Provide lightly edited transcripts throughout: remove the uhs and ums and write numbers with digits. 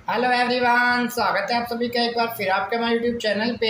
Hello everyone, स्वागत है आप सभी का एक बार फिर आपके हमारे यूट्यूब चैनल पे।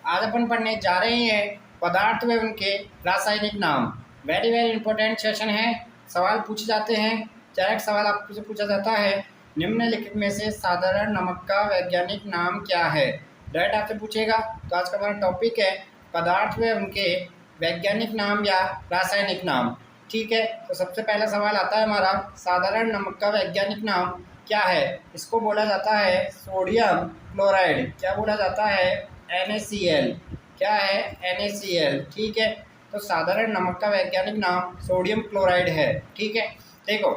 आज अपन पढ़ने जा रहे हैं पदार्थ व उनके रासायनिक नाम। वेरी वेरी इंपॉर्टेंट सेशन है। सवाल पूछे जाते हैं। डायरेक्ट सवाल आपसे पूछा जाता है, निम्नलिखित में से साधारण नमक का वैज्ञानिक नाम क्या है। डायरेक्ट आपसे पूछेगा। तो आज का हमारा टॉपिक है पदार्थ व उनके वैज्ञानिक नाम या रासायनिक नाम। ठीक है, तो सबसे पहला सवाल आता है हमारा, साधारण नमक का वैज्ञानिक नाम क्या है। इसको बोला जाता है सोडियम क्लोराइड। क्या बोला जाता है? NaCl। क्या है? NaCl। ठीक है, तो साधारण नमक का वैज्ञानिक नाम सोडियम क्लोराइड है। ठीक है, देखो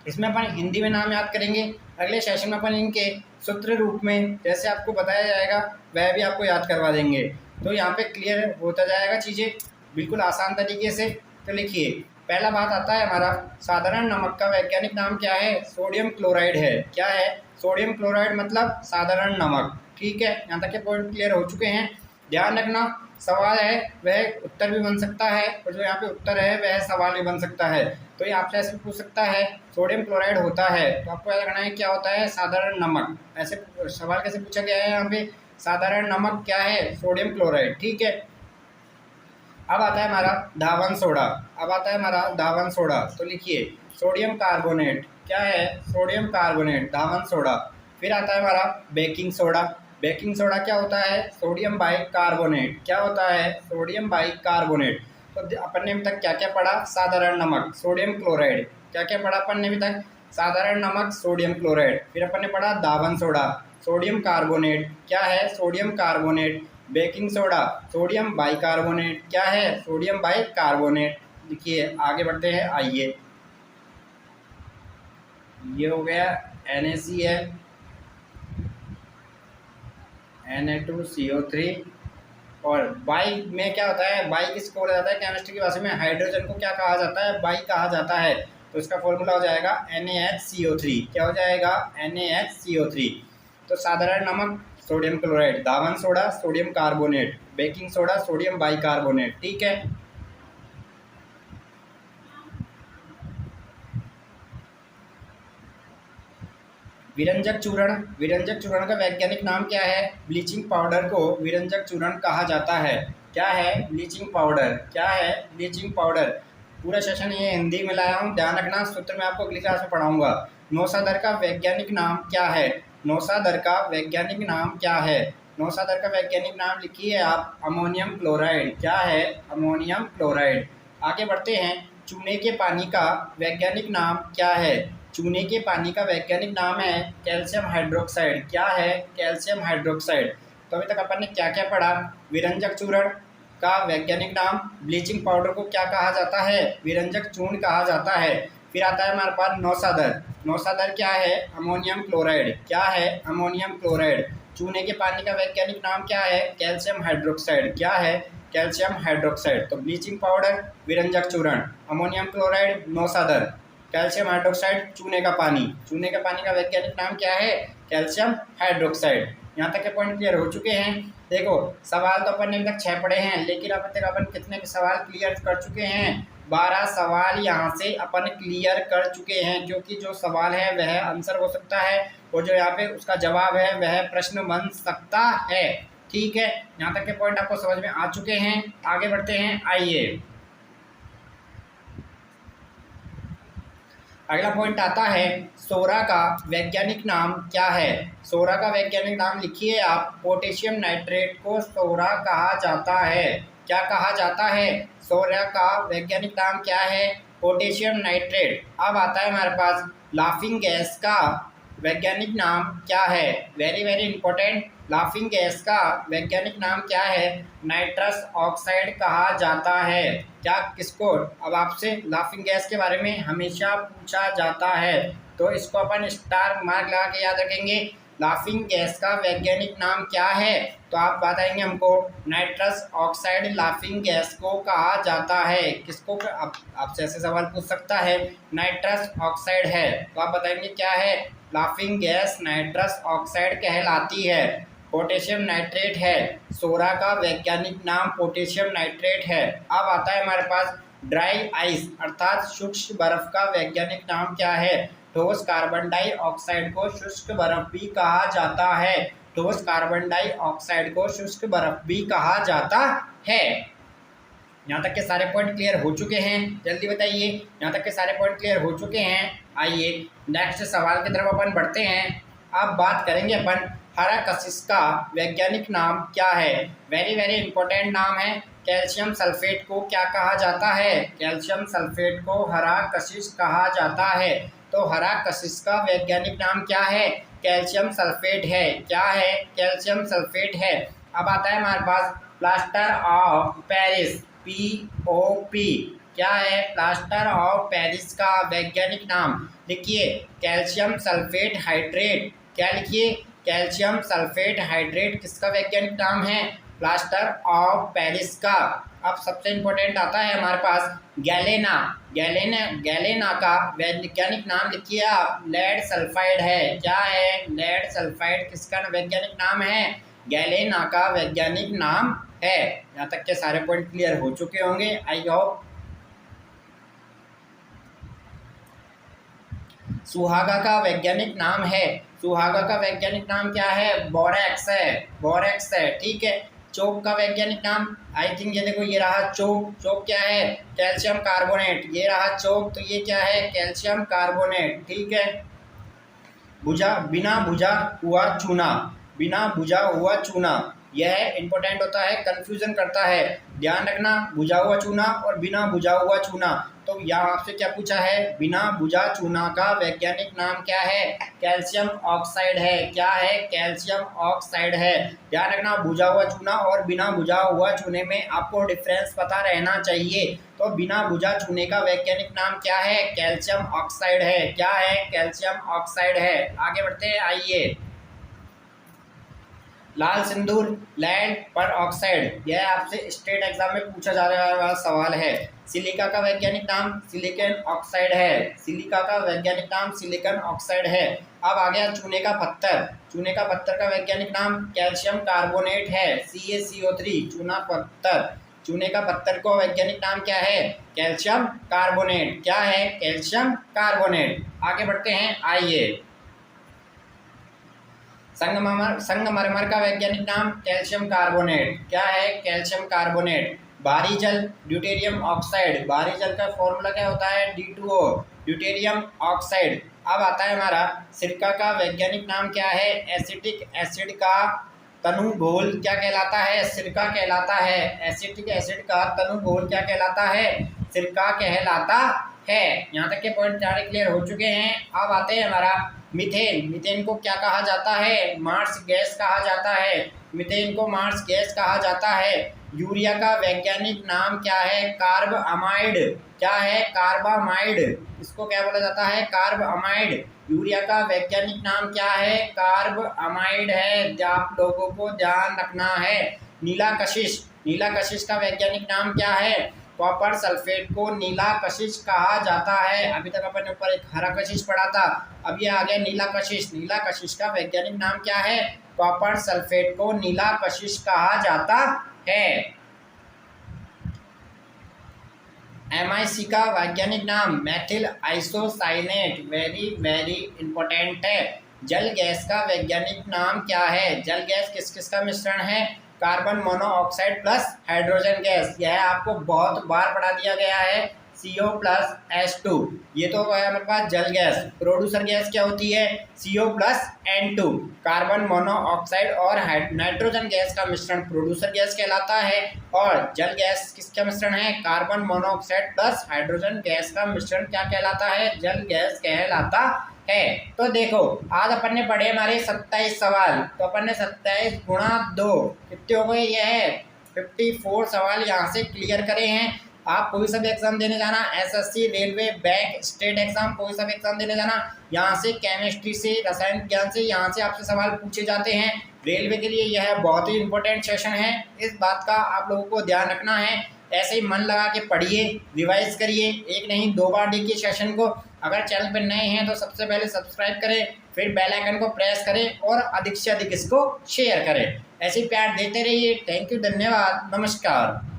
इसमें अपन हिंदी में नाम याद करेंगे। अगले सेशन में अपन इनके सूत्र रूप में जैसे आपको बताया जाएगा वह भी आपको याद करवा देंगे। तो यहाँ पे क्लियर होता जाएगा चीज़ें बिल्कुल आसान तरीके से। तो लिखिए, पहला बात आता है हमारा, साधारण नमक का वैज्ञानिक नाम क्या है? सोडियम क्लोराइड है। क्या है? सोडियम क्लोराइड मतलब साधारण नमक। ठीक है, यहाँ तक के पॉइंट क्लियर हो चुके हैं। ध्यान रखना, सवाल है वह उत्तर भी बन सकता है और जो यहाँ पे उत्तर है वह सवाल भी बन सकता है। तो ये आपसे ऐसे पूछ सकता है, सोडियम क्लोराइड होता है, तो आपको याद रखना है क्या होता है? साधारण नमक। ऐसे सवाल कैसे पूछा गया है यहाँ पे? साधारण नमक क्या है? Sodium chloride. ठीक है, अब आता है हमारा धावन सोडा। अब आता है हमारा धावन सोडा। तो लिखिए, सोडियम कार्बोनेट। क्या है? सोडियम कार्बोनेट, धावन सोडा। फिर आता है हमारा बेकिंग सोडा। बेकिंग सोडा क्या होता है? Sodium bicarbonate. क्या होता है? Sodium bicarbonate. तो अपन ने अभी तक क्या क्या पढ़ा? साधारण नमक सोडियम क्लोराइड। क्या क्या पढ़ा अपन ने अभी तक? साधारण नमक सोडियम क्लोराइड। फिर अपन ने पढ़ा धावन सोडा, सोडियम कार्बोनेट। क्या है? Sodium carbonate. Baking soda, sodium bicarbonate. क्या है? Sodium bicarbonate. देखिए आगे बढ़ते हैं, आइए। ये हो गया NaCl, Na2CO3। और बाई में क्या होता है? बाई किसको बोला जाता है? केमिस्ट्री की भाषा में हाइड्रोजन को क्या कहा जाता है? बाई कहा जाता है। तो इसका फॉर्मूला हो जाएगा NaHCO3। क्या हो जाएगा? NaHCO3। तो साधारण नमक सोडियम क्लोराइड, धावन soda sodium carbonate, baking soda sodium bicarbonate. ठीक है, विरंजक चूर्ण। विरंजक चूर्ण का वैज्ञानिक नाम क्या है? ब्लीचिंग पाउडर को विरंजक चूर्ण कहा जाता है। क्या है? Bleaching powder. क्या है? Bleaching powder. पूरा सेशन ये हिंदी में लाया हूँ, ध्यान रखना। सूत्र मैं आपको अगली क्लास में पढ़ाऊंगा। नौसादर का वैज्ञानिक नाम क्या है? नौसादर का वैज्ञानिक नाम क्या है? नौसादर का वैज्ञानिक नाम लिखिए आप, अमोनियम क्लोराइड। क्या है? Ammonium chloride. आगे बढ़ते हैं, चूने के पानी का वैज्ञानिक नाम क्या है? चूने के पानी का वैज्ञानिक नाम है कैल्शियम हाइड्रोक्साइड। क्या है? Calcium hydroxide. तो अभी तक अपन ने क्या क्या पढ़ा? विरंजक चूर्ण का वैज्ञानिक नाम, ब्लीचिंग पाउडर को क्या कहा जाता है? विरंजक चूर्ण कहा जाता है। फिर आता है हमारे पास नौसादर। नौसादर क्या है? Ammonium chloride. क्या है? Ammonium chloride. चूने के पानी का वैज्ञानिक नाम क्या है? Calcium hydroxide. क्या है? Calcium hydroxide. तो ब्लीचिंग पाउडर, विरंजक चूर्ण, अमोनियम क्लोराइड, नौसादर, कैल्शियम हाइड्रोक्साइड, चूने का पानी। चूने का पानी का वैज्ञानिक नाम क्या है? Calcium hydroxide. यहाँ तक के पॉइंट क्लियर हो चुके हैं। देखो सवाल तो अपन ने अभी तक 6 पढ़े हैं, लेकिन अब तक अपन कितने सवाल क्लियर कर चुके हैं? 12 सवाल यहाँ से अपन क्लियर कर चुके हैं, क्योंकि जो सवाल है वह आंसर हो सकता है और जो यहाँ पे उसका जवाब है वह प्रश्न बन सकता है। ठीक है, यहाँ तक के पॉइंट आपको समझ में आ चुके हैं। आगे बढ़ते हैं, आइए। अगला पॉइंट आता है, सोरा का वैज्ञानिक नाम क्या है? सोरा का वैज्ञानिक नाम लिखिए आप, पोटेशियम नाइट्रेट को सोरा कहा जाता है। क्या कहा जाता है? सोरा का वैज्ञानिक नाम क्या है? Potassium nitrate. अब आता है हमारे पास लाफिंग गैस का वैज्ञानिक नाम क्या है? Very very important, laughing gas का वैज्ञानिक नाम क्या है? नाइट्रस ऑक्साइड कहा जाता है। क्या किसको? अब आपसे लाफिंग गैस के बारे में हमेशा पूछा जाता है, तो इसको अपन स्टार मार्क लगा के याद रखेंगे। लाफिंग गैस का वैज्ञानिक नाम क्या है? तो आप बताएंगे हमको, नाइट्रस ऑक्साइड लाफिंग गैस को कहा जाता है। किसको? आपसे ऐसे सवाल पूछ सकता है, नाइट्रस ऑक्साइड है तो आप बताएंगे क्या है? लाफिंग गैस नाइट्रस ऑक्साइड कहलाती है। पोटेशियम नाइट्रेट है, सोरा का वैज्ञानिक नाम पोटेशियम नाइट्रेट है। अब आता है हमारे पास ड्राई आइस अर्थात शुष्क बर्फ का वैज्ञानिक नाम क्या है? ठोस कार्बन डाइऑक्साइड को शुष्क बर्फ भी कहा जाता है। ठोस कार्बन डाइऑक्साइड को शुष्क बर्फ भी कहा जाता है। यहाँ तक के सारे पॉइंट क्लियर हो चुके हैं, जल्दी बताइए। यहाँ तक के सारे पॉइंट क्लियर हो चुके हैं। आइए नेक्स्ट सवाल की तरफ अपन बढ़ते हैं। अब बात करेंगे अपन हरा कशिश का वैज्ञानिक नाम क्या है। वेरी वेरी इंपॉर्टेंट नाम है। कैल्शियम सल्फेट को क्या कहा जाता है? कैल्शियम सल्फेट को हरा कशिश कहा जाता है। तो हरा कशिश का वैज्ञानिक नाम क्या है? कैल्शियम सल्फेट है। क्या है? कैल्शियम सल्फेट है। अब आता है हमारे पास प्लास्टर ऑफ पेरिस, POP। क्या है प्लास्टर ऑफ पेरिस का वैज्ञानिक नाम? लिखिए कैल्शियम सल्फेट हाइड्रेट। क्या लिखिए? कैल्शियम सल्फेट हाइड्रेट किसका वैज्ञानिक नाम है? प्लास्टर ऑफ पेरिस का। अब सबसे इम्पोर्टेंट आता है हमारे पास गैलेना। गैलेना का वैज्ञानिक नाम लिखिए आप, लेड सल्फाइड है। क्या है? लेड सल्फाइड किसका वैज्ञानिक नाम है? गैलेना का वैज्ञानिक नाम है। यहाँ तक के सारे पॉइंट क्लियर हो चुके होंगे, आई होप। सुहागा का वैज्ञानिक नाम है। सुहागा का वैज्ञानिक नाम क्या है? बोरेक्स है। बोरेक्स है, ठीक है। चोक का वैज्ञानिक नाम आई थिंक ये देखो, ये रहा चोक। चोक क्या है? Calcium carbonate. ये रहा चोक, तो ये क्या है? कैल्शियम कार्बोनेट, ठीक है। बिना बुझा हुआ चूना। बिना बुझा हुआ चूना, यह इंपॉर्टेंट होता है, कंफ्यूजन करता है, ध्यान रखना। बुझा हुआ चूना और बिना बुझा हुआ चूना। तो यहाँ आपसे क्या पूछा है? बिना बुझा चूना का वैज्ञानिक नाम क्या है? कैल्शियम ऑक्साइड है। क्या है? कैल्शियम ऑक्साइड है। ध्यान रखना, बुझा हुआ चूना और बिना बुझा हुआ चूने में आपको डिफरेंस पता रहना चाहिए। तो बिना बुझा चूने का वैज्ञानिक नाम क्या है? कैल्शियम ऑक्साइड है। क्या है? कैल्शियम ऑक्साइड है। आगे बढ़ते हैं, आइए। लाल सिंदूर, लेड पर ऑक्साइड, यह आपसे स्टेट एग्जाम में पूछा जा रहा वाला सवाल है। सिलिका का वैज्ञानिक नाम सिलिकॉन ऑक्साइड है। सिलिका का वैज्ञानिक नाम सिलिकॉन ऑक्साइड है। अब आ गया चूने का पत्थर। चूने का पत्थर का वैज्ञानिक नाम कैल्शियम कार्बोनेट है, CaCO3। चूना पत्थर, चूने का पत्थर को वैज्ञानिक नाम क्या है? Calcium carbonate. क्या है? Calcium carbonate. आगे बढ़ते हैं, आइए। संगमरमर का वैज्ञानिक नाम कैल्शियम कार्बोनेट। क्या है? Calcium carbonate. भारी जल, ड्यूटेरियम ऑक्साइड। भारी जल का फॉर्मूला क्या होता है? D2O, deuterium oxide. अब आता है हमारा सिरका का वैज्ञानिक नाम क्या है? एसिटिक एसिड का तनु घोल क्या कहलाता है? सिरका कहलाता है। एसिटिक एसिड का तनु घोल क्या कहलाता है? सिरका कहलाता है। यहाँ तक के पॉइंट सारे क्लियर हो चुके हैं। अब आते हैं हमारा मीथेन। मीथेन को क्या कहा जाता है? मार्स गैस कहा जाता है। मीथेन को मार्स गैस कहा जाता है। यूरिया का वैज्ञानिक नाम क्या है? Carb amide. क्या है? कार्बामाइड। इसको क्या बोला जाता है? Carb amide. यूरिया का वैज्ञानिक नाम क्या है? कार्ब अमाइड है। आप लोगों को ध्यान रखना है। नीला कशिश, नीला कशिश का वैज्ञानिक नाम क्या है? कॉपर सल्फेट को नीला कशिश कहा जाता है। अभी तक अपन ने ऊपर एक हरा कशिश पढ़ा था, अब ये आ गया नीला कशिश। नीला कशिश का वैज्ञानिक नाम क्या है? कॉपर सल्फेट को नीला कशिश कहा जाता है। MIC का वैज्ञानिक नाम methyl isocyanate. Very very important है। जल गैस का वैज्ञानिक नाम क्या है? जल गैस किस किस का मिश्रण है? Carbon monoxide plus hydrogen gas. यह आपको बहुत बार पढ़ा दिया गया है, CO प्लस H2। ये तो है हमारे पास जल गैस। प्रोड्यूसर गैस क्या होती है? CO plus N2। Carbon monoxide और नाइट्रोजन गैस का मिश्रण प्रोड्यूसर गैस कहलाता है। और जल गैस किसका मिश्रण है? Carbon monoxide plus hydrogen gas का मिश्रण क्या कहलाता है? जल गैस कहलाता है। तो देखो आज अपन ने पढ़े हमारे 27 सवाल। तो अपन ने 27 गुणा 2 कितने हो गए? ये है 54 सवाल यहाँ से क्लियर करे हैं। आप कोई सा भी एग्जाम देने जाना, SSC, railway, bank, state exam, कोई सा भी एग्जाम देने जाना, यहाँ से केमिस्ट्री से, रसायन विज्ञान से, यहाँ से आपसे सवाल पूछे जाते हैं। रेलवे के लिए यह बहुत ही इंपॉर्टेंट सेशन है, इस बात का आप लोगों को ध्यान रखना है। ऐसे ही मन लगा के पढ़िए, रिवाइज करिए, एक नहीं 2 बार देखिए सेशन को। अगर चैनल पर नए हैं तो सबसे पहले सब्सक्राइब करें, फिर बेल आइकन को प्रेस करें और अधिक से अधिक इसको शेयर करें। ऐसे ही प्यार देते रहिए। थैंक यू, धन्यवाद, नमस्कार।